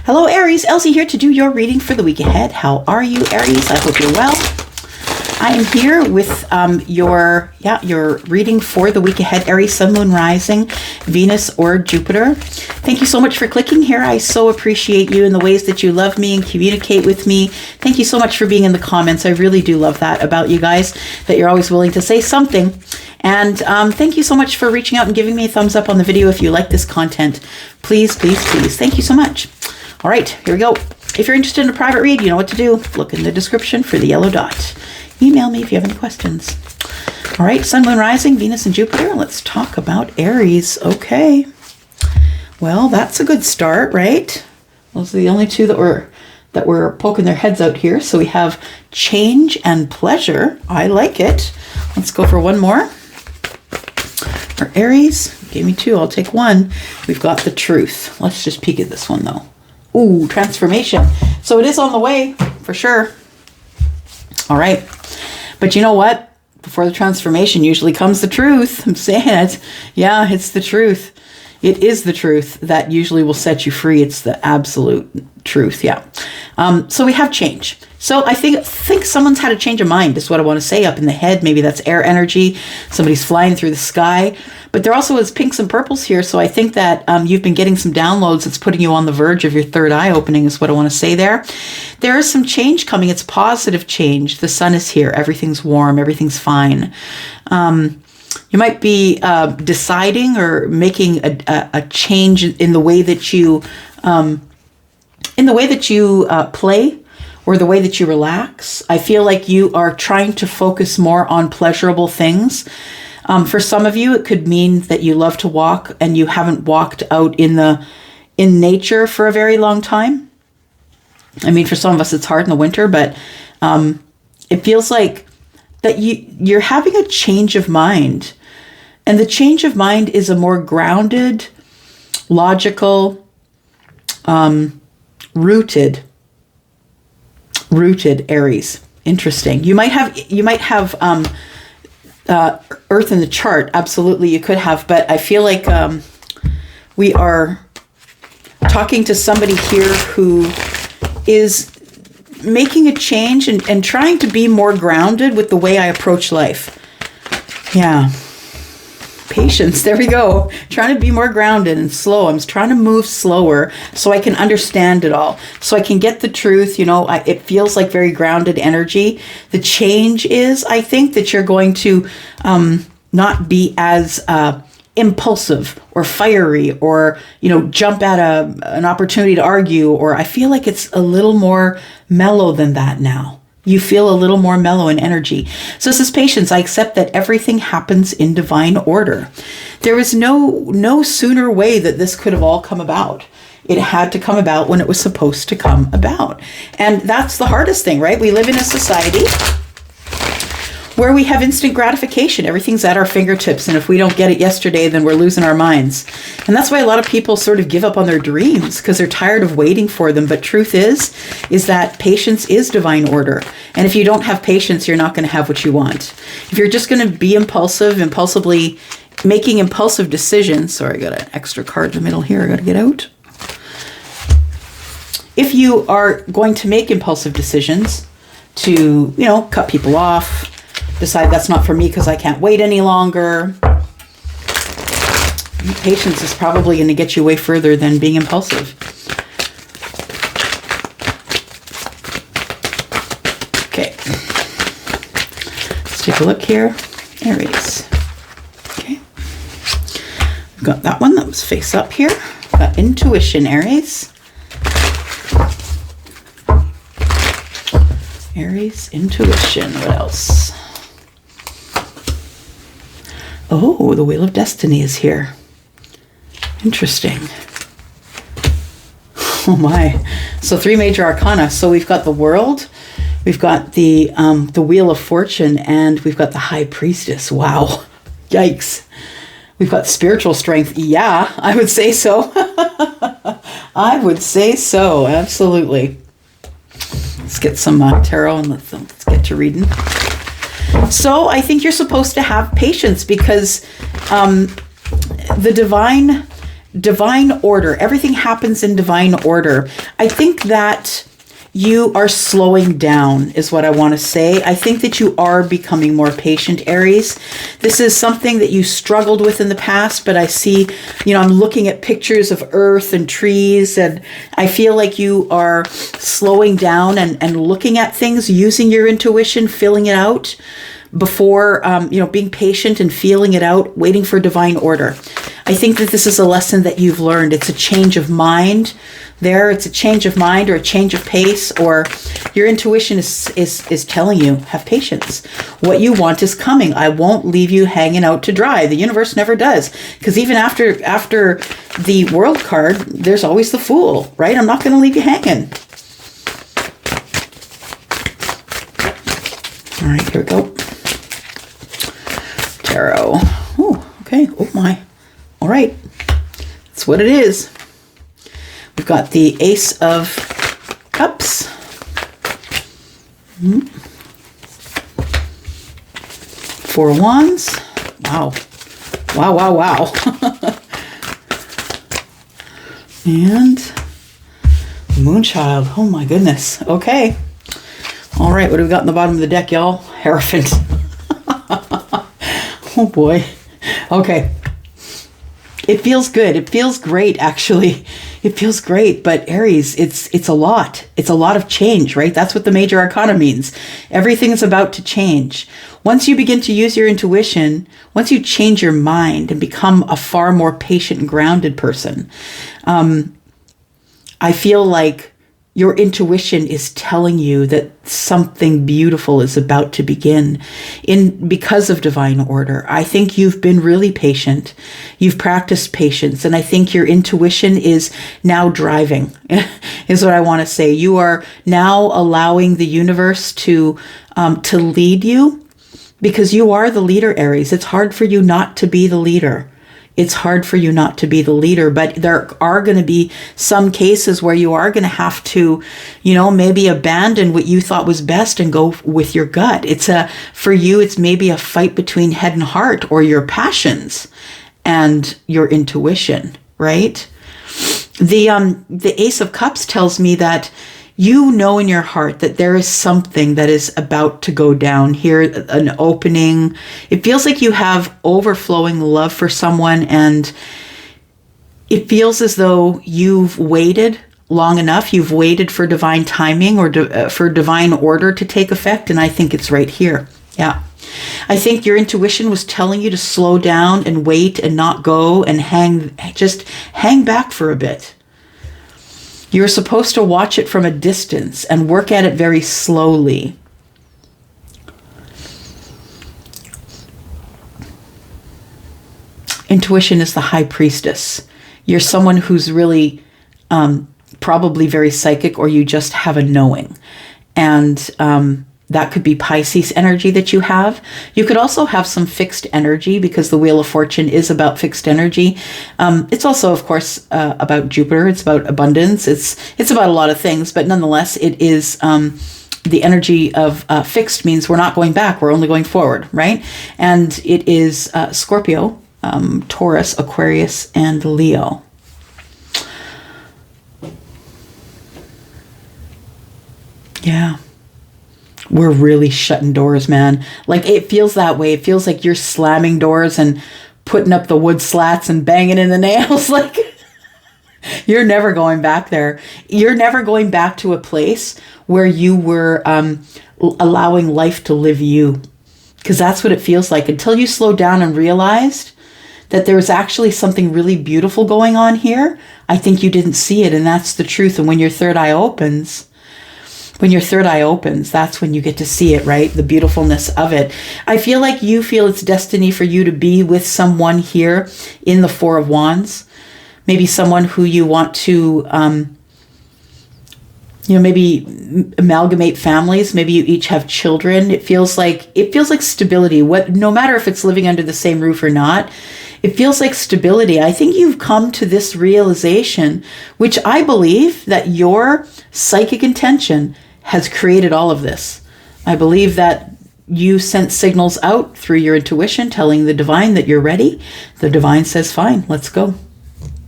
Hello, Aries. Elsie here to do your reading for the week ahead. How are you, Aries? I hope you're well. I am here with your reading for the week ahead, Aries, Sun, Moon, Rising, Venus, or Jupiter. Thank you so much for clicking here. I so appreciate you and the ways that you love me and communicate with me. Thank you so much for being in the comments. I really do love that about you guys, that you're always willing to say something. And thank you so much for reaching out and giving me a thumbs up on the video if you like this content. Please, please, please. Thank you so much. All right, here we go. If you're interested in a private read, you know what to do. Look in the description for the yellow dot. Email me if you have any questions. All right, Sun, Moon, Rising, Venus, and Jupiter. Let's talk about Aries. Okay. Well, that's a good start, right? Those are the only two that were poking their heads out here. So we have change and pleasure. I like it. Let's go for one more. For Aries, gave me two. I'll take one. We've got the truth. Let's just peek at this one, though. Ooh, transformation. So it is on the way, for sure. All right. But you know what? Before the transformation usually comes the truth. I'm saying it. Yeah, it's the truth. It is the truth that usually will set you free. It's the absolute truth. Yeah. So we have change. So I think someone's had a change of mind is what I want to say up in the head. Maybe that's air energy. Somebody's flying through the sky. But there also is pinks and purples here. So I think that you've been getting some downloads that's putting you on the verge of your third eye opening is what I want to say there. There is some change coming. It's positive change. The sun is here. Everything's warm. Everything's fine. You might be deciding or making a change in the way that you play or the way that you relax. I feel like you are trying to focus more on pleasurable things. For some of you, it could mean that you love to walk and you haven't walked out in nature for a very long time. I mean, for some of us, it's hard in the winter, but it feels like that you're having a change of mind. And the change of mind is a more grounded, logical, rooted Aries. Interesting. You might have Earth in the chart. Absolutely, you could have. But I feel like we are talking to somebody here who is making a change and trying to be more grounded with the way I approach life. Yeah. Patience. There we go. Trying to be more grounded and slow. I'm trying to move slower so I can understand it all. So I can get the truth. You know, it feels like very grounded energy. The change is, I think, that you're going to not be as impulsive or fiery or, jump at an opportunity to argue. Or I feel like it's a little more mellow than that now. You feel a little more mellow in energy. So this is patience. I accept that everything happens in divine order. There is no sooner way that this could have all come about. It had to come about when it was supposed to come about. And that's the hardest thing, right? We live in a society where we have instant gratification. Everything's at our fingertips. And if we don't get it yesterday, then we're losing our minds. And that's why a lot of people sort of give up on their dreams because they're tired of waiting for them. But truth is that patience is divine order. And if you don't have patience, you're not going to have what you want. If you're just going to be impulsively making impulsive decisions. Sorry, I got an extra card in the middle here. I got to get out. If you are going to make impulsive decisions to, cut people off, decide that's not for me because I can't wait any longer. Patience is probably going to get you way further than being impulsive. Okay. Let's take a look here. Aries. Okay. We've got that one that was face up here. Got intuition, Aries. Aries, intuition. What else? Oh, the Wheel of Destiny is here. Interesting. Oh my. So 3 major arcana. So we've got the World, we've got the Wheel of Fortune, and we've got the High Priestess. Wow. Yikes. We've got spiritual strength. Yeah, I would say so. I would say so. Absolutely. Let's get some tarot and let's get to reading. So I think you're supposed to have patience because the divine divine order. Everything happens in divine order. I think that you are slowing down is what I want to say. I think that you are becoming more patient, Aries. This is something that you struggled with in the past, but I see, I'm looking at pictures of earth and trees, and I feel like you are slowing down and looking at things, using your intuition, filling it out before, being patient and feeling it out, waiting for divine order. I think that this is a lesson that you've learned. It's a change of mind there. It's a change of mind or a change of pace, or your intuition is telling you, have patience. What you want is coming. I won't leave you hanging out to dry. The universe never does. Because even after the World card, there's always the Fool, right? I'm not going to leave you hanging. All right, here we go. Tarot. Oh, okay. Oh my. All right. That's what it is. We've got the Ace of Cups. Four of Wands. Wow. Wow, wow, wow. And Moonchild. Oh my goodness. Okay. All right. What do we got in the bottom of the deck, y'all? Hierophant. Oh boy. Okay. It feels good. It feels great, actually. It feels great. But Aries, it's a lot. It's a lot of change, right? That's what the major arcana means. Everything is about to change. Once you begin to use your intuition, once you change your mind and become a far more patient and grounded person, I feel like your intuition is telling you that something beautiful is about to begin because of divine order. I think you've been really patient. You've practiced patience. And I think your intuition is now driving, is what I want to say. You are now allowing the universe to lead you, because you are the leader, Aries. It's hard for you not to be the leader. It's hard for you not to be the leader, but there are going to be some cases where you are going to have to, maybe abandon what you thought was best and go with your gut. For you, it's maybe a fight between head and heart, or your passions and your intuition, right? The Ace of Cups tells me that you know in your heart that there is something that is about to go down here, an opening. It feels like you have overflowing love for someone, and it feels as though you've waited long enough. You've waited for divine timing or for divine order to take effect, and I think it's right here. Yeah. I think your intuition was telling you to slow down and wait and not go and hang back for a bit. You're supposed to watch it from a distance and work at it very slowly. Intuition is the high priestess. You're someone who's really probably very psychic, or you just have a knowing. And that could be Pisces energy that you have. You could also have some fixed energy, because the Wheel of Fortune is about fixed energy. It's also, of course, about Jupiter. It's about abundance. It's about a lot of things, but nonetheless, it is the energy of fixed means we're not going back. We're only going forward, right? And it is Scorpio, Taurus, Aquarius, and Leo. Yeah. We're really shutting doors, man. Like, it feels that way. It feels like you're slamming doors and putting up the wood slats and banging in the nails. Like, you're never going back there. You're never going back to a place where you were allowing life to live you. Because that's what it feels like. Until you slowed down and realized that there was actually something really beautiful going on here, I think you didn't see it. And that's the truth. And when your third eye opens, that's when you get to see it, right? The beautifulness of it. I feel like you feel it's destiny for you to be with someone here in the Four of Wands. Maybe someone who you want to, maybe amalgamate families. Maybe you each have children. It feels like stability. No matter if it's living under the same roof or not, it feels like stability. I think you've come to this realization, which I believe that your psychic intention has created all of this. I believe that you sent signals out through your intuition telling the divine that you're ready. The divine says, fine, let's go.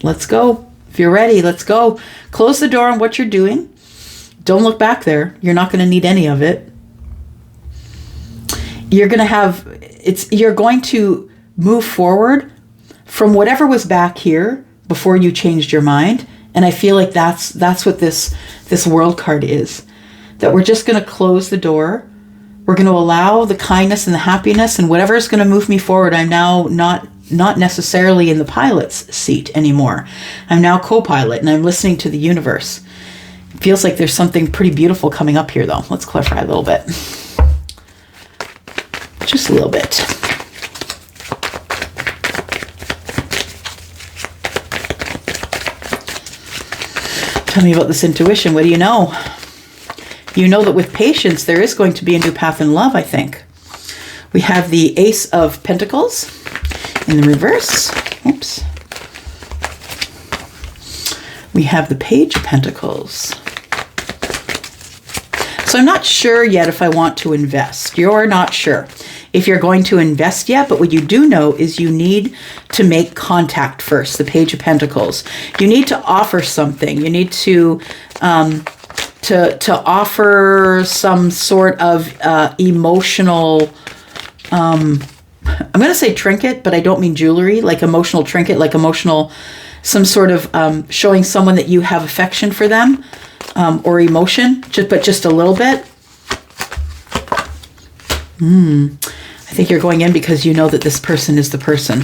Let's go. If you're ready, let's go. Close the door on what you're doing. Don't look back there. You're not going to need any of it. You're going to move forward from whatever was back here before you changed your mind. And I feel like that's what this world card is. That we're just going to close the door. We're going to allow the kindness and the happiness and whatever is going to move me forward. I'm now not necessarily in the pilot's seat anymore. I'm now co-pilot and I'm listening to the universe. It feels like there's something pretty beautiful coming up here though. Let's clarify a little bit. Just a little bit. Tell me about this intuition. What do you know? You know that with patience, there is going to be a new path in love, I think. We have the Ace of Pentacles in the reverse. Oops. We have the Page of Pentacles. So I'm not sure yet if I want to invest. You're not sure if you're going to invest yet, but what you do know is you need to make contact first, the Page of Pentacles. You need to offer something. You need to offer some sort of emotional, I'm going to say trinket, but I don't mean jewelry, like emotional trinket, like emotional, some sort of showing someone that you have affection for them or emotion, but just a little bit. I think you're going in because you know that this person is the person.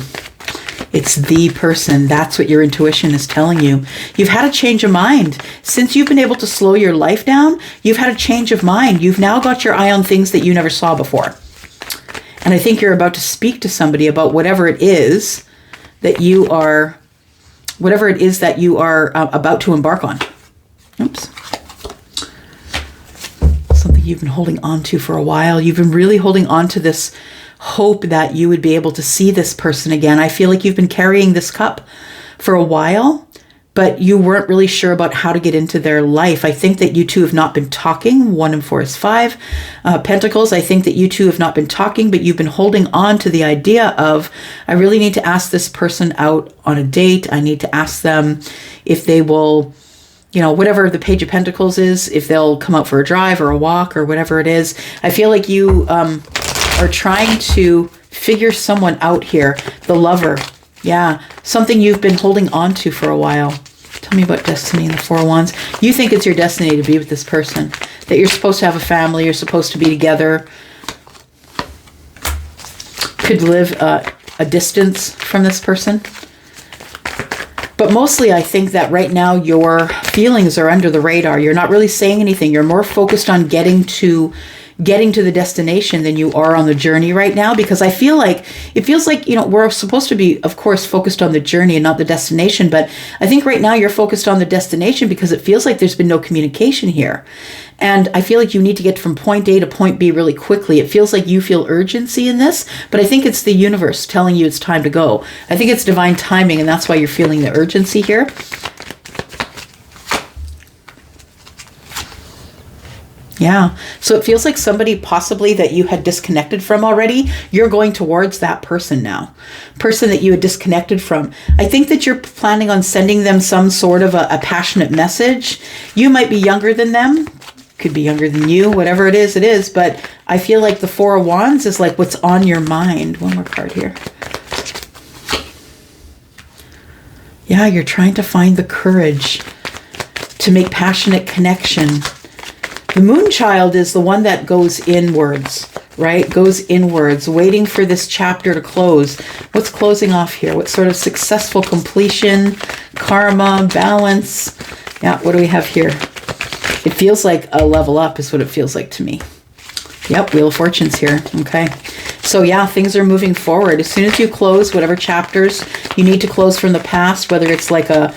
It's the person. That's what your intuition is telling you. You've had a change of mind. Since you've been able to slow your life down, you've had a change of mind. You've now got your eye on things that you never saw before. And I think you're about to speak to somebody about whatever it is that you are about to embark on. Oops. Something you've been holding on to for a while. You've been really holding on to this hope that you would be able to see this person again. I feel like you've been carrying this cup for a while, but you weren't really sure about how to get into their life. I think that you two have not been talking. 1 and 4 is 5. Pentacles, I think that you two have not been talking, but you've been holding on to the idea of, I really need to ask this person out on a date. I need to ask them if they will, whatever the Page of Pentacles is, if they'll come out for a drive or a walk or whatever it is. I feel like you are trying to figure someone out here. The lover. Yeah. Something you've been holding on to for a while. Tell me about destiny in the 4 of Wands. You think it's your destiny to be with this person. That you're supposed to have a family. You're supposed to be together. Could live a distance from this person. But mostly I think that right now your feelings are under the radar. You're not really saying anything. You're more focused on getting to the destination than you are on the journey right now, because it feels like, we're supposed to be, of course, focused on the journey and not the destination. But I think right now you're focused on the destination because it feels like there's been no communication here. And I feel like you need to get from point A to point B really quickly. It feels like you feel urgency in this, but I think it's the universe telling you it's time to go. I think it's divine timing, and that's why you're feeling the urgency here. Yeah. So it feels like somebody possibly that you had disconnected from already, you're going towards that person now. Person that you had disconnected from. I think that you're planning on sending them some sort of a passionate message. You might be younger than them. Could be younger than you. Whatever it is. But I feel like the 4 of Wands is like what's on your mind. One more card here. Yeah, you're trying to find the courage to make passionate connection. The moon child is the one that goes inwards, right? Goes inwards, waiting for this chapter to close. What's closing off here? What sort of successful completion, karma, balance? Yeah, what do we have here? It feels like a level up is what it feels like to me. Yep, Wheel of Fortune's here. Okay. So yeah, things are moving forward. As soon as you close whatever chapters you need to close from the past, whether it's like a,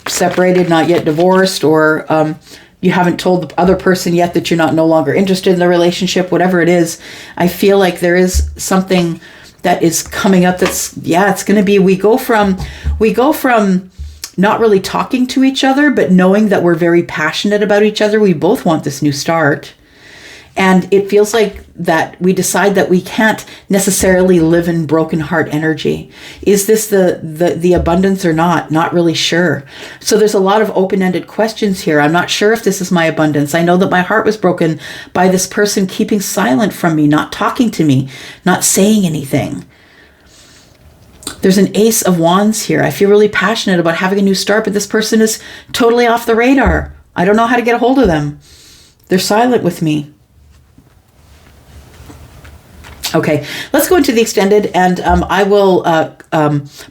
separated, not yet divorced, or you haven't told the other person yet that you're no longer interested in the relationship, whatever it is, I feel like there is something that is coming up it's going to be, we go from not really talking to each other, but knowing that we're very passionate about each other. We both want this new start. And it feels like that we decide that we can't necessarily live in broken heart energy. Is this the abundance or not? Not really sure. So there's a lot of open-ended questions here. I'm not sure if this is my abundance. I know that my heart was broken by this person keeping silent from me, not talking to me, not saying anything. There's an Ace of Wands here. I feel really passionate about having a new start, but this person is totally off the radar. I don't know how to get a hold of them. They're silent with me. Okay, let's go into the extended, and I will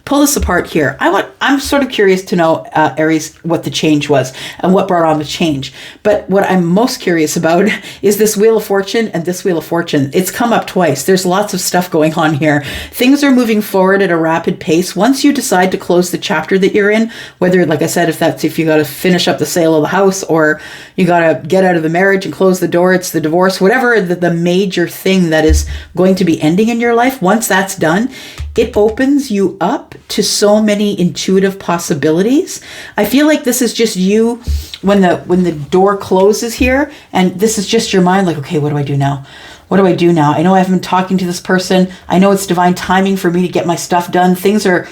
pull this apart here. I'm sort of curious to know, Aries, what the change was and what brought on the change. But what I'm most curious about is this Wheel of Fortune and this Wheel of Fortune. It's come up twice. There's lots of stuff going on here. Things are moving forward at a rapid pace. Once you decide to close the chapter that you're in, whether, like I said, if you got to finish up the sale of the house, or you got to get out of the marriage and close the door, it's the divorce, whatever the major thing that is going to be ending in your life, once that's done, it opens you up to so many intuitive possibilities. I feel like this is just you when the door closes here, and this is just your mind like, okay, what do I do now? What do I do now? I know I haven't been talking to this person. I know it's divine timing for me to get my stuff done. Things are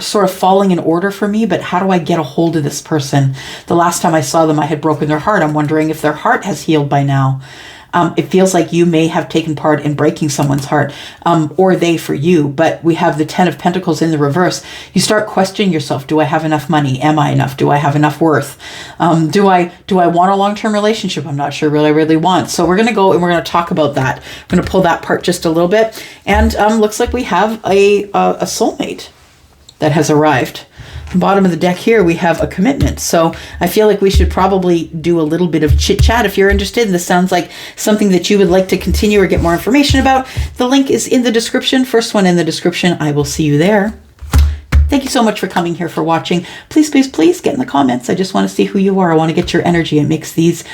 sort of falling in order for me, but how do I get a hold of this person? The last time I saw them, I had broken their heart. I'm wondering if their heart has healed by now. It feels like you may have taken part in breaking someone's heart, or they for you, but we have the 10 of Pentacles in the reverse. You start questioning yourself. Do I have enough money? Am I enough? Do I have enough worth? Do I want a long-term relationship? I'm not sure what I really want. So we're going to go and we're going to talk about that. I'm going to pull that part just a little bit. And looks like we have a soulmate that has arrived. Bottom of the deck here, we have a commitment. So I feel like we should probably do a little bit of chit chat if you're interested. This sounds like something that you would like to continue or get more information about. The link is in the description. First one in the description. I will see you there. Thank you so much for coming here, for watching. Please, please, please get in the comments. I just want to see who you are. I want to get your energy. It makes these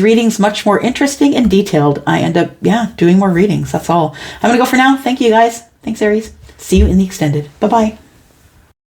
readings much more interesting and detailed. I end up, doing more readings. That's all. I'm going to go for now. Thank you guys. Thanks, Aries. See you in the extended. Bye-bye.